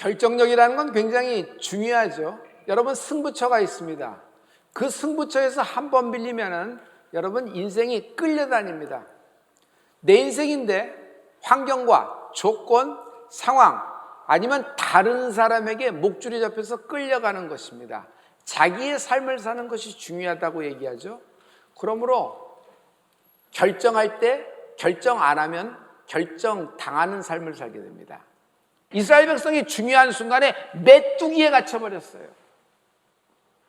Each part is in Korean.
결정력이라는 건 굉장히 중요하죠. 여러분, 승부처가 있습니다. 그 승부처에서 한 번 밀리면은 여러분 인생이 끌려다닙니다. 내 인생인데 환경과 조건, 상황 아니면 다른 사람에게 목줄이 잡혀서 끌려가는 것입니다. 자기의 삶을 사는 것이 중요하다고 얘기하죠. 그러므로 결정할 때 결정 안 하면 결정당하는 삶을 살게 됩니다. 이스라엘 백성이 중요한 순간에 메뚜기에 갇혀버렸어요.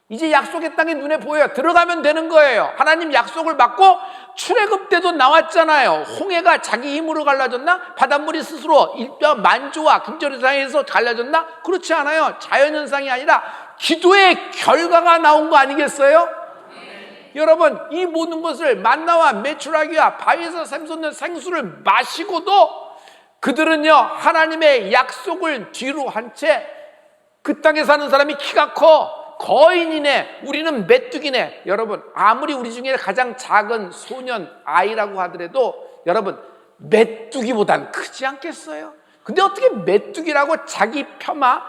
이제 약속의 땅이 눈에 보여요. 들어가면 되는 거예요. 하나님 약속을 받고 출애굽 때도 나왔잖아요. 홍해가 자기 힘으로 갈라졌나? 바닷물이 스스로 만조와 김조리상에서 갈라졌나? 그렇지 않아요. 자연현상이 아니라 기도의 결과가 나온 거 아니겠어요? 여러분, 이 모든 것을 만나와 메추라기와 바위에서 샘솟는 생수를 마시고도 그들은요, 하나님의 약속을 뒤로 한 채 그 땅에 사는 사람이 키가 커 거인이네, 우리는 메뚜기네. 여러분, 아무리 우리 중에 가장 작은 소년 아이라고 하더라도 여러분, 메뚜기보단 크지 않겠어요? 근데 어떻게 메뚜기라고 자기 폄하,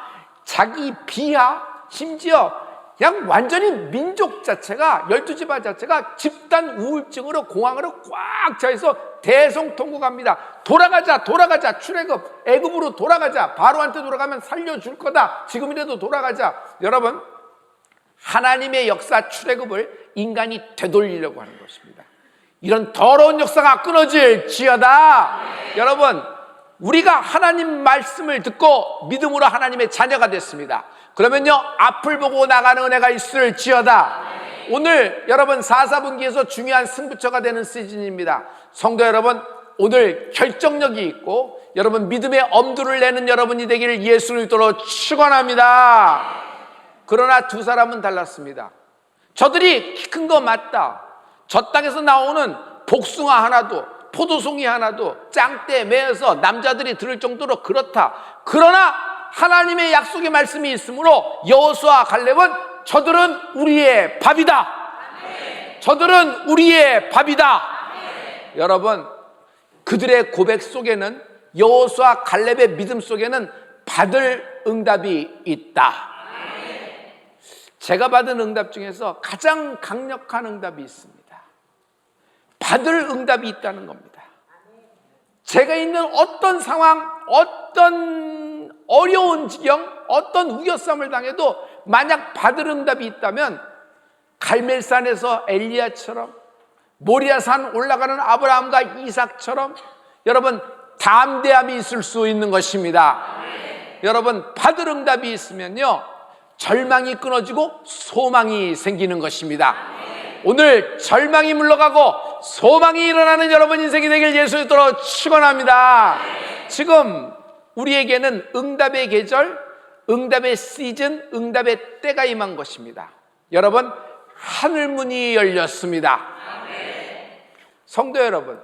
자기 비하, 심지어 그냥 완전히 민족 자체가, 12지파 자체가 집단 우울증으로 공황으로 꽉 차있어 대성통곡합니다. 돌아가자, 출애굽, 애굽으로 돌아가자. 바로한테 돌아가면 살려줄 거다. 지금이라도 돌아가자. 여러분, 하나님의 역사 출애굽을 인간이 되돌리려고 하는 것입니다. 이런 더러운 역사가 끊어질지어다. 여러분, 우리가 하나님 말씀을 듣고 믿음으로 하나님의 자녀가 됐습니다. 그러면요, 앞을 보고 나가는 은혜가 있을지어다. 오늘 여러분 4사분기에서 중요한 승부처가 되는 시즌입니다. 성도 여러분, 오늘 결정력이 있고 여러분 믿음의 엄두를 내는 여러분이 되기를 예수 그리스도로 축원합니다. 그러나 두 사람은 달랐습니다. 저들이 키 큰 거 맞다. 저 땅에서 나오는 복숭아 하나도, 포도송이 하나도 짱대 매어서 남자들이 들을 정도로 그렇다. 그러나 하나님의 약속의 말씀이 있으므로 여호수아 갈렙은 저들은 우리의 밥이다. 저들은 우리의 밥이다. 여러분, 그들의 고백 속에는, 여호수아 갈렙의 믿음 속에는 받을 응답이 있다. 제가 받은 응답 중에서 가장 강력한 응답이 있습니다. 받을 응답이 있다는 겁니다. 제가 있는 어떤 상황, 어떤 어려운 지경, 어떤 우겨쌈을 당해도 만약 받을 응답이 있다면 갈멜산에서 엘리야처럼, 모리아산 올라가는 아브라함과 이삭처럼 여러분 담대함이 있을 수 있는 것입니다. 여러분, 받을 응답이 있으면요, 절망이 끊어지고 소망이 생기는 것입니다. 오늘 절망이 물러가고 소망이 일어나는 여러분 인생이 되길 예수 그리스도로 축원합니다. 지금 우리에게는 응답의 계절, 응답의 시즌, 응답의 때가 임한 것입니다. 여러분, 하늘문이 열렸습니다. 성도 여러분,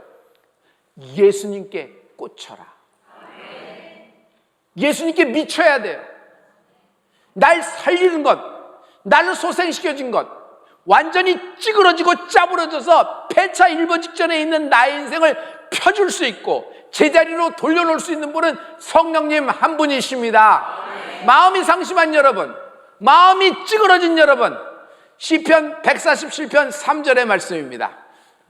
예수님께 꽂혀라. 예수님께 미쳐야 돼요. 날 살리는 것, 나를 소생시켜준 것, 완전히 찌그러지고 짜부러져서 폐차 일보 직전에 있는 나의 인생을 펴줄 수 있고 제자리로 돌려놓을 수 있는 분은 성령님 한 분이십니다. 마음이 상심한 여러분, 마음이 찌그러진 여러분, 시편 147편 3절의 말씀입니다.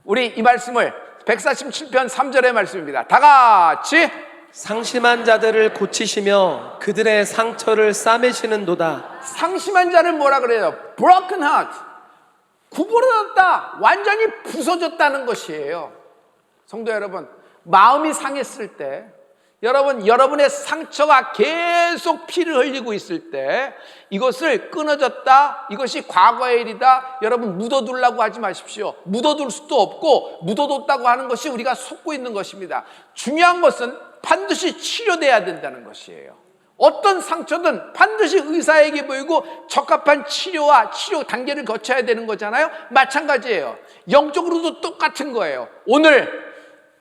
우리 이 말씀을 147편 3절의 말씀입니다. 다 같이. 상심한 자들을 고치시며 그들의 상처를 싸매시는도다. 상심한 자를 뭐라 그래요? Broken heart. 구부러졌다, 완전히 부서졌다는 것이에요. 성도 여러분, 마음이 상했을 때, 여러분의 상처가 계속 피를 흘리고 있을 때 이것을 끊어졌다, 이것이 과거의 일이다, 여러분 묻어두려고 하지 마십시오. 묻어둘 수도 없고 묻어뒀다고 하는 것이 우리가 속고 있는 것입니다. 중요한 것은 반드시 치료돼야 된다는 것이에요. 어떤 상처든 반드시 의사에게 보이고 적합한 치료와 치료 단계를 거쳐야 되는 거잖아요. 마찬가지예요. 영적으로도 똑같은 거예요. 오늘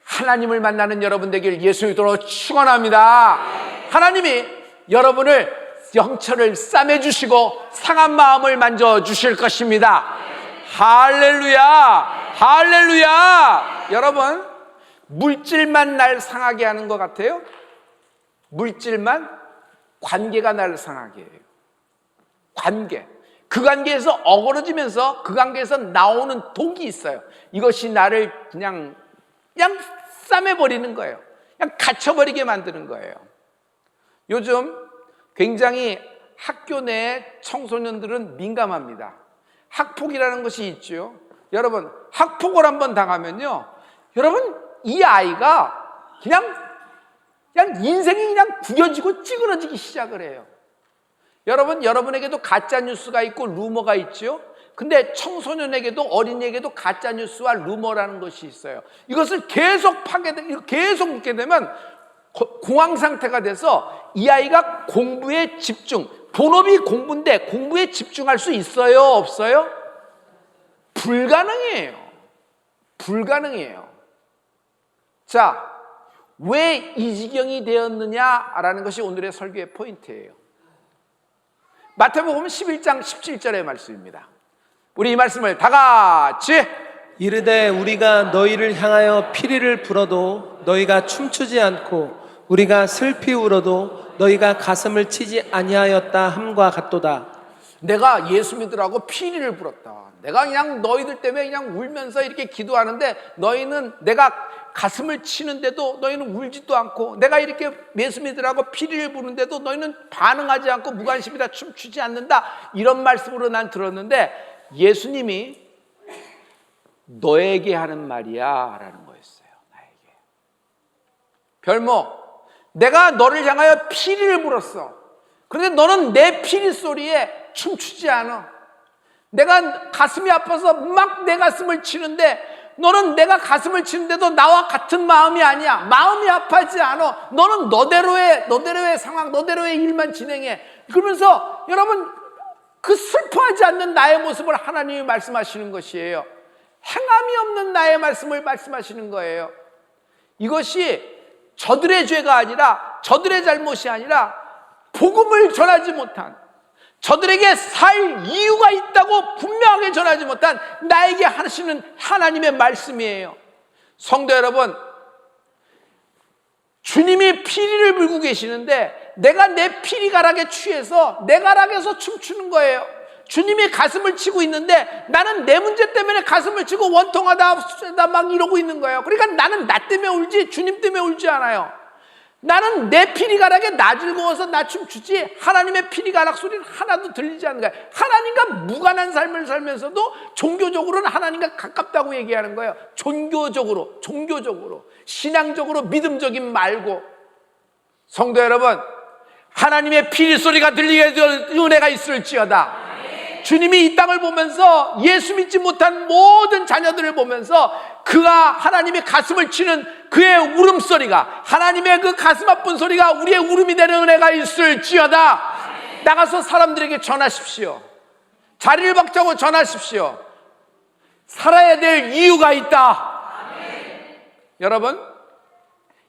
하나님을 만나는 여러분 되길 예수 그리스도로 축원합니다. 하나님이 여러분을 영처를 싸매주시고 상한 마음을 만져주실 것입니다. 할렐루야, 할렐루야. 여러분, 물질만 날 상하게 하는 것 같아요? 물질만? 관계가 나를 상하게 해요. 관계. 그 관계에서 어그러지면서 그 관계에서 나오는 독이 있어요. 이것이 나를 그냥 싸매버리는 거예요. 그냥 갇혀버리게 만드는 거예요. 요즘 굉장히 학교 내 청소년들은 민감합니다. 학폭이라는 것이 있죠. 여러분, 학폭을 한번 당하면요, 여러분, 이 아이가 그냥 인생이 그냥 구겨지고 찌그러지기 시작을 해요. 여러분, 여러분에게도 가짜 뉴스가 있고 루머가 있죠. 근데 청소년에게도 어린이에게도 가짜 뉴스와 루머라는 것이 있어요. 이것을 계속 계속 묻게 되면 공황 상태가 돼서 이 아이가 공부에 집중, 본업이 공부인데 공부에 집중할 수 있어요, 없어요? 불가능해요. 불가능해요. 자, 왜 이 지경이 되었느냐라는 것이 오늘의 설교의 포인트예요. 마태복음 11장 17절의 말씀입니다. 우리 이 말씀을 다 같이 이르되 우리가 너희를 향하여 피리를 불어도 너희가 춤추지 않고 우리가 슬피 울어도 너희가 가슴을 치지 아니하였다 함과 같도다. 내가 예수 믿으라고 피리를 불었다. 내가 그냥 너희들 때문에 그냥 울면서 이렇게 기도하는데 너희는 내가 가슴을 치는데도 너희는 울지도 않고 내가 이렇게 예수 믿으라고 피리를 부는데도 너희는 반응하지 않고 무관심이다, 춤추지 않는다. 이런 말씀으로 난 들었는데 예수님이 너에게 하는 말이야 라는 거였어요. 나에게. 별목, 내가 너를 향하여 피리를 불었어. 그런데 너는 내 피리 소리에 춤추지 않아. 내가 가슴이 아파서 막 내 가슴을 치는데 너는 내가 가슴을 치는데도 나와 같은 마음이 아니야. 마음이 아파하지 않아. 너는 너대로의 상황, 너대로의 일만 진행해. 그러면서 여러분, 그 슬퍼하지 않는 나의 모습을 하나님이 말씀하시는 것이에요. 행함이 없는 나의 말씀을 말씀하시는 거예요. 이것이 저들의 죄가 아니라, 저들의 잘못이 아니라 복음을 전하지 못한, 저들에게 살 이유가 있다고 분명하게 전하지 못한 나에게 하시는 하나님의 말씀이에요. 성도 여러분, 주님이 피리를 불고 계시는데 내가 내 피리가락에 취해서 내 가락에서 춤추는 거예요. 주님이 가슴을 치고 있는데 나는 내 문제 때문에 가슴을 치고 원통하다 막 이러고 있는 거예요. 그러니까 나는 나 때문에 울지 주님 때문에 울지 않아요. 나는 내 피리가락에 나 즐거워서 나 춤추지 하나님의 피리가락 소리는 하나도 들리지 않는 거예요. 하나님과 무관한 삶을 살면서도 종교적으로는 하나님과 가깝다고 얘기하는 거예요. 종교적으로, 신앙적으로 믿음적인 말고. 성도 여러분, 하나님의 피리 소리가 들리게 될 은혜가 있을지어다. 주님이 이 땅을 보면서 예수 믿지 못한 모든 자녀들을 보면서 그가 하나님의 가슴을 치는 그의 울음소리가, 하나님의 그 가슴 아픈 소리가 우리의 울음이 되는 은혜가 있을지어다. 나가서 사람들에게 전하십시오. 자리를 박차고 전하십시오. 살아야 될 이유가 있다. 여러분,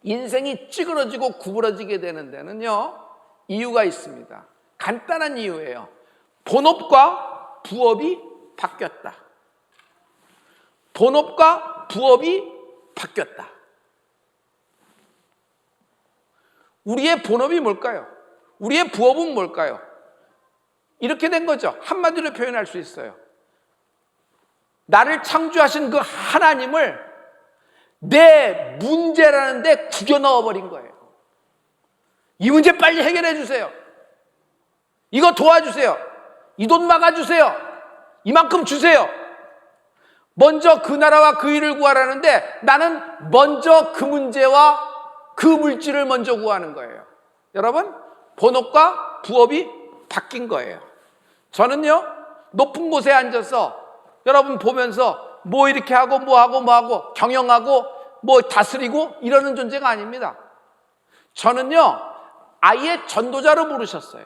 인생이 찌그러지고 구부러지게 되는 데는요, 이유가 있습니다. 간단한 이유예요. 본업과 부업이 바뀌었다. 본업과 부업이 바뀌었다. 우리의 본업이 뭘까요? 우리의 부업은 뭘까요? 이렇게 된 거죠. 한마디로 표현할 수 있어요. 나를 창조하신 그 하나님을 내 문제라는 데 구겨 넣어버린 거예요. 이 문제 빨리 해결해 주세요. 이거 도와주세요. 이 돈 막아주세요. 이만큼 주세요. 먼저 그 나라와 그 일을 구하라는데 나는 먼저 그 문제와 그 물질을 먼저 구하는 거예요. 여러분, 본업과 부업이 바뀐 거예요. 저는요, 높은 곳에 앉아서 여러분 보면서 뭐 이렇게 하고 뭐 하고 경영하고 뭐 다스리고 이러는 존재가 아닙니다. 저는요, 아예 전도자로 부르셨어요.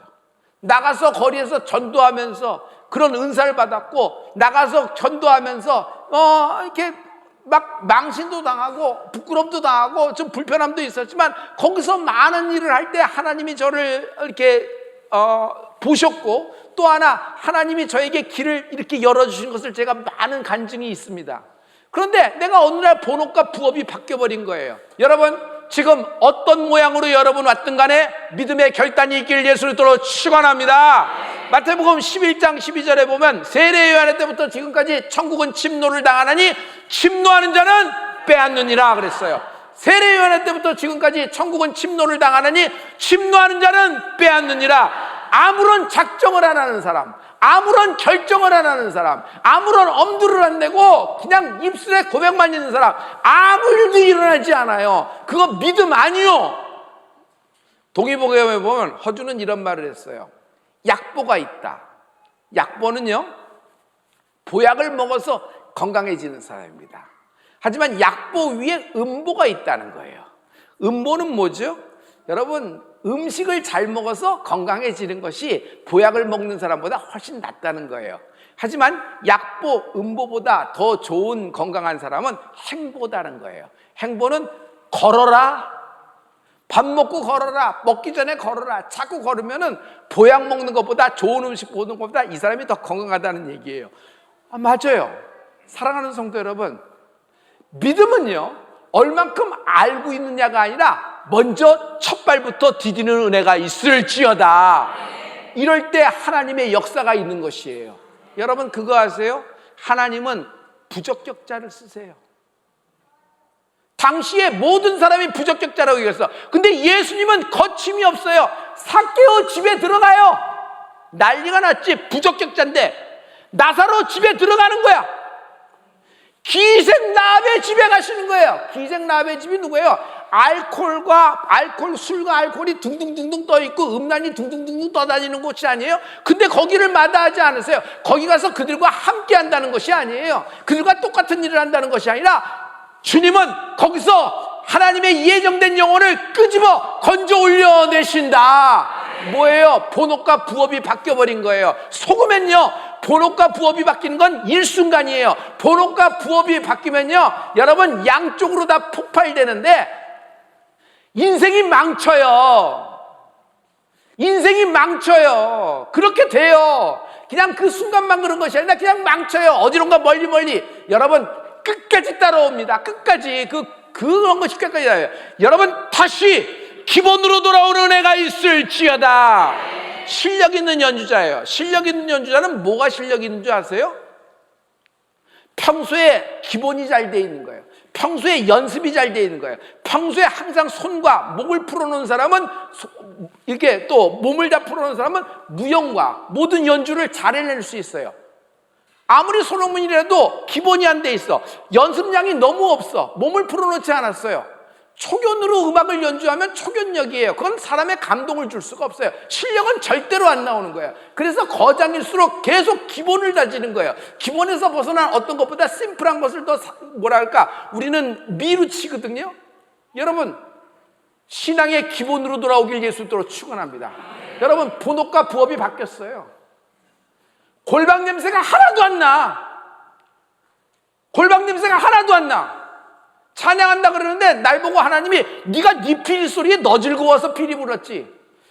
나가서 거리에서 전도하면서 그런 은사를 받았고, 나가서 전도하면서 이렇게 막 망신도 당하고 부끄럼도 당하고 좀 불편함도 있었지만 거기서 많은 일을 할 때 하나님이 저를 이렇게 보셨고, 또 하나 하나님이 저에게 길을 이렇게 열어주신 것을 제가 많은 간증이 있습니다. 그런데 내가 어느 날 본업과 부업이 바뀌어버린 거예요. 여러분, 지금 어떤 모양으로 여러분 왔든 간에 믿음의 결단이 있기를 예수 그리스도로 축원합니다. 마태복음 11장 12절에 보면 세례 요한의 때부터 지금까지 천국은 침노를 당하나니 침노하는 자는 빼앗느니라 그랬어요. 세례 요한의 때부터 지금까지 천국은 침노를 당하나니 침노하는 자는 빼앗느니라. 아무런 작정을 안 하는 사람, 아무런 결정을 안 하는 사람, 아무런 엄두를 안 내고 그냥 입술에 고백만 있는 사람, 아무 일도 일어나지 않아요. 그거 믿음 아니요. 동의보감에 보면 허주는 이런 말을 했어요. 약보가 있다. 약보는요, 보약을 먹어서 건강해지는 사람입니다. 하지만 약보 위에 음보가 있다는 거예요. 음보는 뭐죠? 여러분, 음식을 잘 먹어서 건강해지는 것이 보약을 먹는 사람보다 훨씬 낫다는 거예요. 하지만 약보, 음보보다 더 좋은 건강한 사람은 행보다는 거예요. 행보는 걸어라. 밥 먹고 걸어라. 먹기 전에 걸어라. 자꾸 걸으면은 보약 먹는 것보다, 좋은 음식 보는 것보다 이 사람이 더 건강하다는 얘기예요. 맞아요. 사랑하는 성도 여러분, 믿음은요, 얼만큼 알고 있느냐가 아니라 먼저 첫 발부터 디디는 은혜가 있을지어다. 이럴 때 하나님의 역사가 있는 것이에요. 여러분 그거 아세요? 하나님은 부적격자를 쓰세요. 당시에 모든 사람이 부적격자라고 얘기했어. 근데 예수님은 거침이 없어요. 삭개오 집에 들어가요. 난리가 났지. 부적격자인데 나사로 집에 들어가는 거야. 기생라합의 집에 가시는 거예요. 기생라합의 집이 누구예요? 술과 알코올이 둥둥둥둥 떠 있고 음란이 둥둥둥둥 떠다니는 곳이 아니에요? 근데 거기를 마다하지 않으세요. 거기 가서 그들과 함께 한다는 것이 아니에요. 그들과 똑같은 일을 한다는 것이 아니라 주님은 거기서 하나님의 예정된 영혼을 끄집어 건져 올려내신다. 뭐예요? 본업과 부업이 바뀌어버린 거예요. 속으면요, 본업과 부업이 바뀌는 건 일순간이에요. 본업과 부업이 바뀌면요, 여러분 양쪽으로 다 폭발되는데 인생이 망쳐요. 인생이 망쳐요. 그렇게 돼요. 그냥 그 순간만 그런 것이 아니라 그냥 망쳐요. 어디론가 멀리. 여러분 끝까지 따라옵니다. 끝까지 그런 것이 끝까지 나요. 여러분 다시 기본으로 돌아오는 은혜가 있을지어다. 실력 있는 연주자예요. 실력 있는 연주자는 뭐가 실력 있는 줄 아세요? 평소에 기본이 잘 돼 있는 거예요. 평소에 연습이 잘 돼 있는 거예요. 평소에 항상 손과 목을 풀어놓은 사람은, 이렇게 또 몸을 다 풀어놓은 사람은 무용과 모든 연주를 잘 해낼 수 있어요. 아무리 손흥민이라도 기본이 안 돼 있어. 연습량이 너무 없어. 몸을 풀어놓지 않았어요. 초견으로 음악을 연주하면 초견력이에요. 그건 사람의 감동을 줄 수가 없어요. 실력은 절대로 안 나오는 거예요. 그래서 거장일수록 계속 기본을 다지는 거예요. 기본에서 벗어난 어떤 것보다 심플한 것을 더 우리는 미루치거든요. 여러분 신앙의 기본으로 돌아오길 예수님으로 축원합니다. 여러분 본업과 부업이 바뀌었어요. 골방 냄새가 하나도 안 나. 골방 냄새가 하나도 안 나. 찬양한다 그러는데 날 보고 하나님이 네가 네 피리 소리에 너 즐거워서 피리 불었지.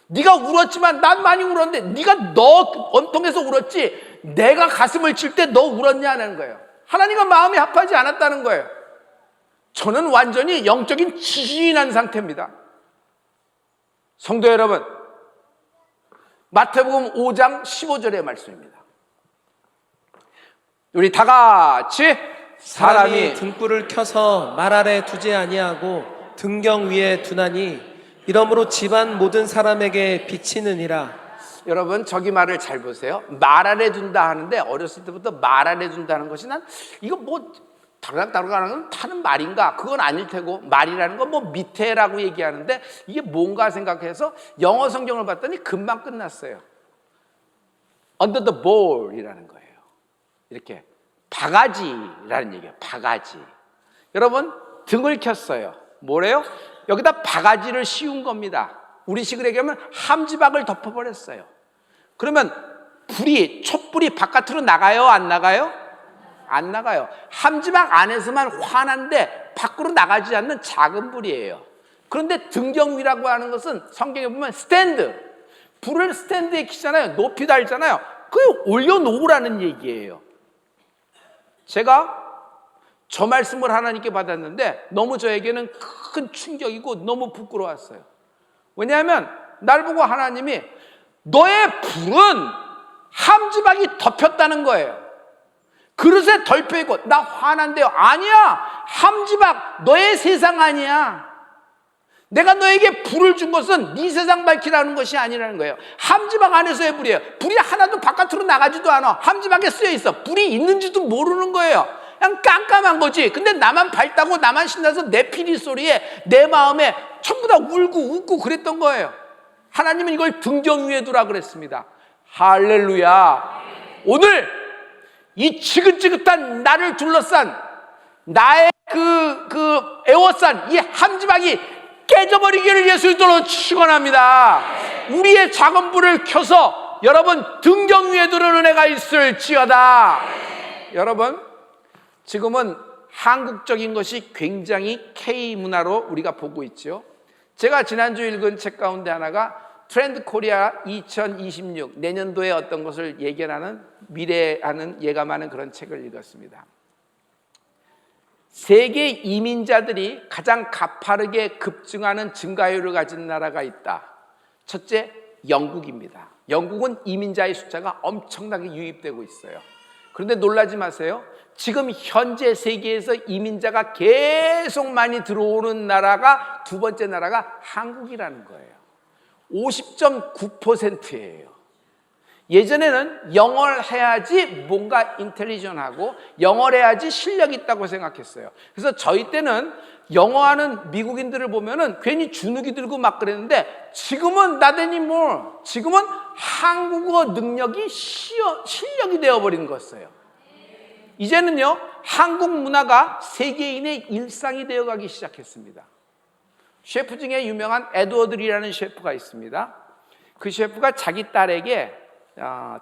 네가 울었지만 난 많이 울었는데 네가 너 원통해서 울었지. 내가 가슴을 칠 때 너 울었냐는 거예요. 하나님과 마음이 합하지 않았다는 거예요. 저는 완전히 영적인 지진한 상태입니다. 성도 여러분, 마태복음 5장 15절의 말씀입니다. 우리 다 같이 사람이 등불을 켜서 말 아래 두지 아니하고 등경 위에 두나니 이러므로 집안 모든 사람에게 비치느니라. 여러분 저기 말을 잘 보세요. 말 아래 둔다 하는데 어렸을 때부터 말 아래 둔다는 것이 난 이거 뭐 다르다는 타는 말인가? 그건 아닐 테고 말이라는 건 뭐 밑에라고 얘기하는데 이게 뭔가 생각해서 영어 성경을 봤더니 금방 끝났어요. Under the board이라는 거예요. 이렇게 바가지라는 얘기예요. 바가지. 여러분 등을 켰어요. 뭐래요? 여기다 바가지를 씌운 겁니다. 우리식으로 얘기하면 함지박을 덮어버렸어요. 그러면 촛불이 바깥으로 나가요? 안 나가요? 안 나가요. 함지박 안에서만 환한데 밖으로 나가지 않는 작은 불이에요. 그런데 등경위라고 하는 것은 성경에 보면 스탠드, 불을 스탠드에 켜잖아요. 높이 달잖아요. 그걸 올려놓으라는 얘기예요. 제가 저 말씀을 하나님께 받았는데 너무 저에게는 큰 충격이고 너무 부끄러웠어요. 왜냐하면 날 보고 하나님이 너의 불은 함지박이 덮였다는 거예요. 그릇에 덜펴 있고. 나 화난대요. 아니야, 함지박 너의 세상 아니야. 내가 너에게 불을 준 것은 네 세상 밝히라는 것이 아니라는 거예요. 함지박 안에서의 불이에요. 불이 하나도 바깥으로 나가지도 않아. 함지박에 쓰여 있어. 불이 있는지도 모르는 거예요. 그냥 깜깜한 거지. 근데 나만 밝다고 나만 신나서 내 피리 소리에 내 마음에 전부 다 울고 웃고 그랬던 거예요. 하나님은 이걸 등경 위에 두라 그랬습니다. 할렐루야. 오늘 이 지긋지긋한 나를 둘러싼 나의 애워싼 이 함지박이 깨져버리기를 예수 이름으로 축원합니다. 우리의 작은 불을 켜서 여러분 등경 위에 두는 은혜가 있을지어다. 여러분, 지금은 한국적인 것이 굉장히 K문화로 우리가 보고 있죠. 제가 지난주 읽은 책 가운데 하나가 트렌드 코리아 2026, 내년도에 어떤 것을 예견하는, 미래하는, 예감하는 그런 책을 읽었습니다. 세계 이민자들이 가장 가파르게 급증하는 증가율을 가진 나라가 있다. 첫째, 영국입니다. 영국은 이민자의 숫자가 엄청나게 유입되고 있어요. 그런데 놀라지 마세요. 지금 현재 세계에서 이민자가 계속 많이 들어오는 나라가, 두 번째 나라가 한국이라는 거예요. 50.9%예요. 예전에는 영어를 해야지 뭔가 인텔리전하고 영어를 해야지 실력이 있다고 생각했어요. 그래서 저희 때는 영어하는 미국인들을 보면은 괜히 주눅이 들고 막 그랬는데, 지금은 나대니 뭘, 지금은 한국어 능력이 실력이 되어버린 거였어요. 이제는요, 한국 문화가 세계인의 일상이 되어가기 시작했습니다. 셰프 중에 유명한 에드워드리라는 셰프가 있습니다. 그 셰프가 자기 딸에게,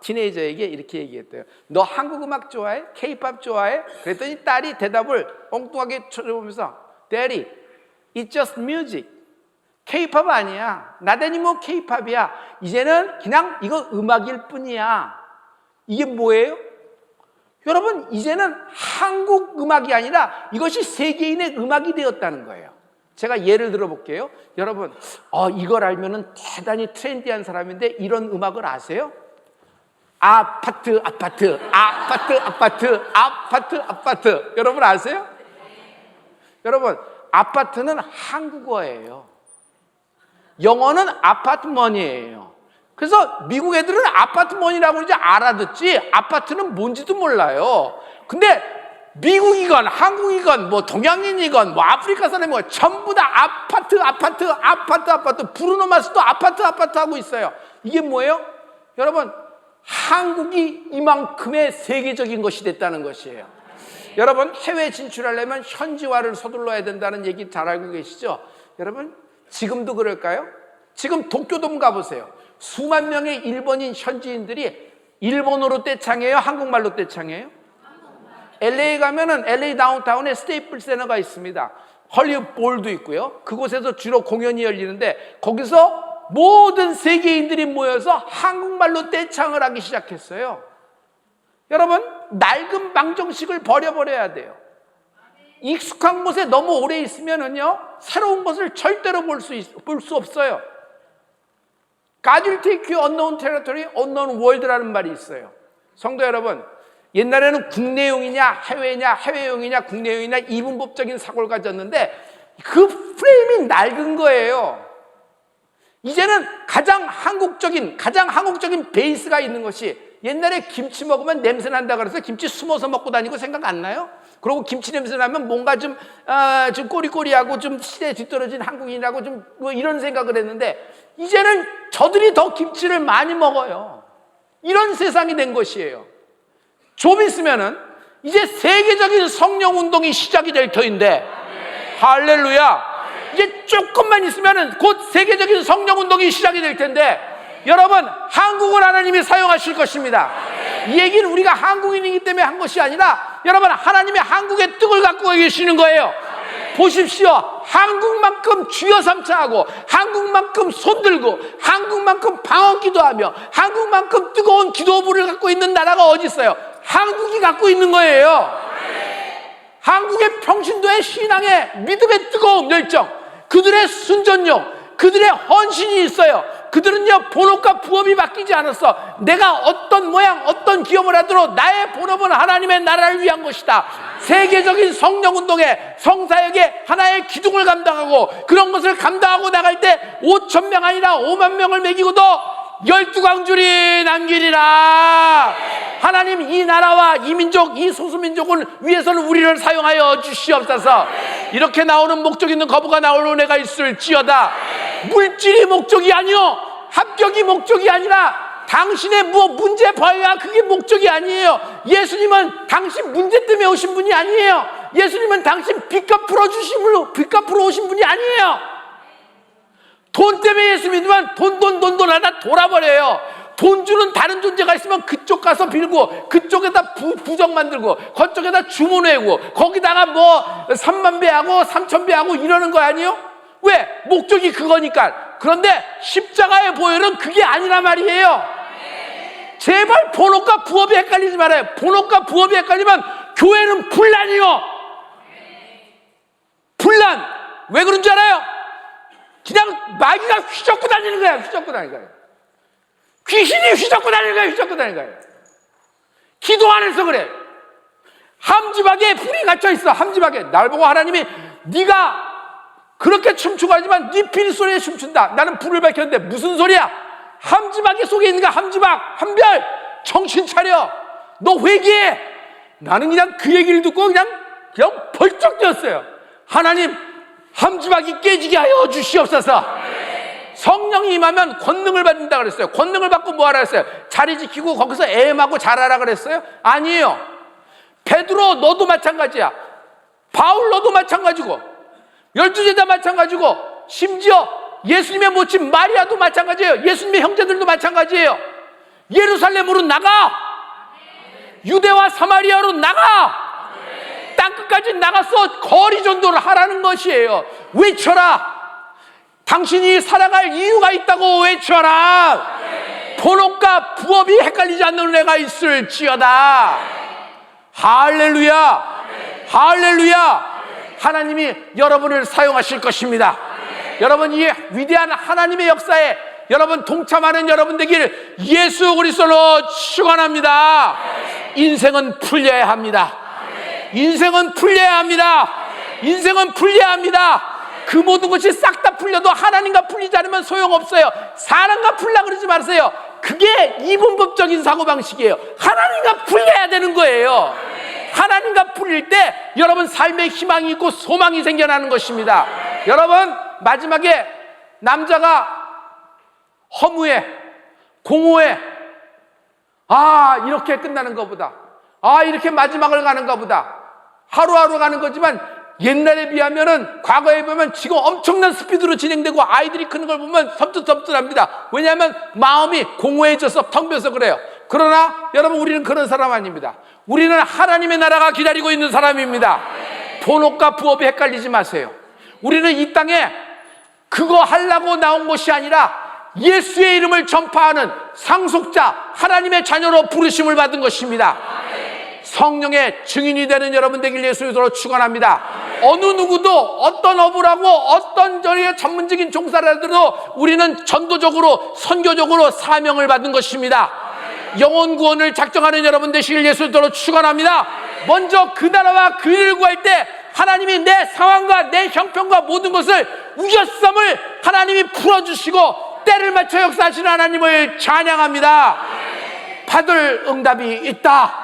티네이저에게 이렇게 얘기했대요. 너 한국 음악 좋아해? K-팝 좋아해? 그랬더니 딸이 대답을 엉뚱하게 쳐다보면서, Daddy, it's just music. K-팝 아니야. 나대니 뭐 K-팝이야. 이제는 그냥 이거 음악일 뿐이야. 이게 뭐예요? 여러분, 이제는 한국 음악이 아니라 이것이 세계인의 음악이 되었다는 거예요. 제가 예를 들어 볼게요. 여러분, 이걸 알면은 대단히 트렌디한 사람인데 이런 음악을 아세요? 아파트, 아파트, 아파트, 아파트, 아파트, 아파트. 여러분 아세요? 여러분, 아파트는 한국어예요. 영어는 아파트먼이에요. 그래서 미국 애들은 아파트먼이라고 그러지 알아듣지 아파트는 뭔지도 몰라요. 근데 미국이건 한국이건 뭐 동양인이건 뭐 아프리카 사람이건 전부 다 아파트, 아파트, 아파트, 아파트. 브루노 마스도 아파트, 아파트 하고 있어요. 이게 뭐예요? 여러분, 한국이 이만큼의 세계적인 것이 됐다는 것이에요. 여러분, 해외 진출하려면 현지화를 서둘러야 된다는 얘기 잘 알고 계시죠? 여러분, 지금도 그럴까요? 지금 도쿄돔 가보세요. 수만 명의 일본인 현지인들이 일본어로 떼창해요? 한국말로 떼창해요? LA 가면은 LA 다운타운에 스테이플 센터가 있습니다. 헐리우드 볼도 있고요. 그곳에서 주로 공연이 열리는데 거기서 모든 세계인들이 모여서 한국말로 떼창을 하기 시작했어요. 여러분, 낡은 방정식을 버려버려야 돼요. 익숙한 곳에 너무 오래 있으면은요, 새로운 것을 절대로 볼 수 없어요. God will take you unknown territory, unknown world라는 말이 있어요. 성도 여러분, 옛날에는 국내용이냐 해외냐, 해외용이냐 국내용이냐 이분법적인 사고를 가졌는데 그 프레임이 낡은 거예요. 이제는 가장 한국적인 베이스가 있는 것이, 옛날에 김치 먹으면 냄새 난다 그래서 김치 숨어서 먹고 다니고 생각 안 나요? 그리고 김치 냄새 나면 뭔가 좀 꼬리꼬리하고 좀 시대에 뒤떨어진 한국인이라고 좀 뭐 이런 생각을 했는데, 이제는 저들이 더 김치를 많이 먹어요. 이런 세상이 된 것이에요. 좀 있으면은 이제 세계적인 성령 운동이 시작이 될 터인데, 할렐루야. 이제 조금만 있으면은 곧 세계적인 성령 운동이 시작이 될 텐데, 여러분, 한국을 하나님이 사용하실 것입니다. 이 얘기는 우리가 한국인이기 때문에 한 것이 아니라, 여러분, 하나님이 한국의 뜻을 갖고 계시는 거예요. 보십시오. 한국만큼 주여 삼차하고, 한국만큼 손들고, 한국만큼 방언 기도하며, 한국만큼 뜨거운 기도부를 갖고 있는 나라가 어디 있어요? 한국이 갖고 있는 거예요. 한국의 평신도의 신앙의 믿음의 뜨거운 열정, 그들의 순전력, 그들의 헌신이 있어요. 그들은요, 본업과 부업이 바뀌지 않았어. 내가 어떤 모양, 어떤 기업을 하더라도 나의 본업은 하나님의 나라를 위한 것이다. 세계적인 성령운동에, 성사역에 하나의 기둥을 감당하고, 그런 것을 감당하고 나갈 때 5,000명 아니라 5만 명을 먹이고도 12광줄이 남기리라. 하나님, 이 나라와 이 민족, 이 소수민족을 위해서는 우리를 사용하여 주시옵소서. 이렇게 나오는 목적 있는 거부가 나올 은혜가 있을지어다. 물질이 목적이 아니요, 합격이 목적이 아니라 당신의 문제 봐야 그게 목적이 아니에요. 예수님은 당신 문제 때문에 오신 분이 아니에요. 예수님은 당신 빚값 풀어 오신 분이 아니에요. 돈 때문에 예수 믿으면 돈 하다 돌아버려요. 돈 주는 다른 존재가 있으면 그쪽 가서 빌고, 그쪽에다 부적 만들고, 그쪽에다 주문 외우고, 거기다가 뭐 3만 배하고 3천 배하고 이러는 거 아니에요? 왜? 목적이 그거니까. 그런데 십자가의 보혈은 그게 아니란 말이에요. 제발 본업과 부업이 헷갈리지 말아요. 본업과 부업이 헷갈리면 교회는 분란이요. 분란. 왜 그런 줄 알아요? 그냥 마귀가 휘젓고 다니는 거야. 휘젓고 다니는 거야. 귀신이 휘젓고 다니는 거야. 휘젓고 다니는 거야. 기도 안 해서 그래. 함지박에 불이 갇혀 있어. 함지박에. 날 보고 하나님이 네가 그렇게 춤추고 하지만 네 피리 소리에 춤춘다. 나는 불을 밝혔는데 무슨 소리야? 함지박에 속에 있는 거야. 함지박. 한별. 정신 차려. 너 회개해. 나는 그냥 그 얘기를 듣고 그냥 벌쩍 뛰었어요. 하나님, 함지박이 깨지게 하여 주시옵소서. 성령이 임하면 권능을 받는다 그랬어요. 권능을 받고 뭐 하라 그랬어요? 자리 지키고 거기서 애엠하고 잘하라 그랬어요? 아니에요. 베드로 너도 마찬가지야. 바울 너도 마찬가지고, 12제자 마찬가지고, 심지어 예수님의 모친 마리아도 마찬가지예요. 예수님의 형제들도 마찬가지예요. 예루살렘으로 나가. 유대와 사마리아로 나가. 땅끝까지 나가서 거리 전도를 하라는 것이에요. 외쳐라. 당신이 살아갈 이유가 있다고 외쳐라. 본업과 부업이 헷갈리지 않는 은혜가 있을지어다. 할렐루야. 할렐루야. 하나님이 여러분을 사용하실 것입니다. 여러분, 이 위대한 하나님의 역사에 여러분 동참하는 여러분 되길 예수 그리스도로 축원합니다. 인생은 풀려야 합니다. 인생은 풀려야 합니다. 인생은 풀려야 합니다. 그 모든 것이 싹 다 풀려도 하나님과 풀리지 않으면 소용없어요. 사람과 풀라 그러지 마세요. 그게 이분법적인 사고방식이에요. 하나님과 풀려야 되는 거예요. 하나님과 풀릴 때 여러분 삶에 희망이 있고 소망이 생겨나는 것입니다. 여러분, 마지막에 남자가 허무해, 공허해, 이렇게 끝나는 것보다, 이렇게 마지막을 가는 것보다, 하루하루 가는 거지만 옛날에 비하면은, 과거에 보면 지금 엄청난 스피드로 진행되고 아이들이 크는 걸 보면 섬찟섬찟합니다. 왜냐하면 마음이 공허해져서 텅 비어서 그래요. 그러나 여러분, 우리는 그런 사람 아닙니다. 우리는 하나님의 나라가 기다리고 있는 사람입니다. 본업과 부업이 헷갈리지 마세요. 우리는 이 땅에 그거 하려고 나온 것이 아니라 예수의 이름을 전파하는 상속자, 하나님의 자녀로 부르심을 받은 것입니다. 성령의 증인이 되는 여러분 되길 예수로 축원합니다. 어느 누구도 어떤 업을 하고 어떤 전문적인 종사를 하더라도 우리는 전도적으로, 선교적으로 사명을 받은 것입니다. 영혼 구원을 작정하는 여러분 되시길 예수로 축원합니다. 먼저 그 나라와 그 일을 구할 때 하나님이 내 상황과 내 형편과 모든 것을 우겨쌈을 하나님이 풀어주시고 때를 맞춰 역사하시는 하나님을 찬양합니다. 받을 응답이 있다.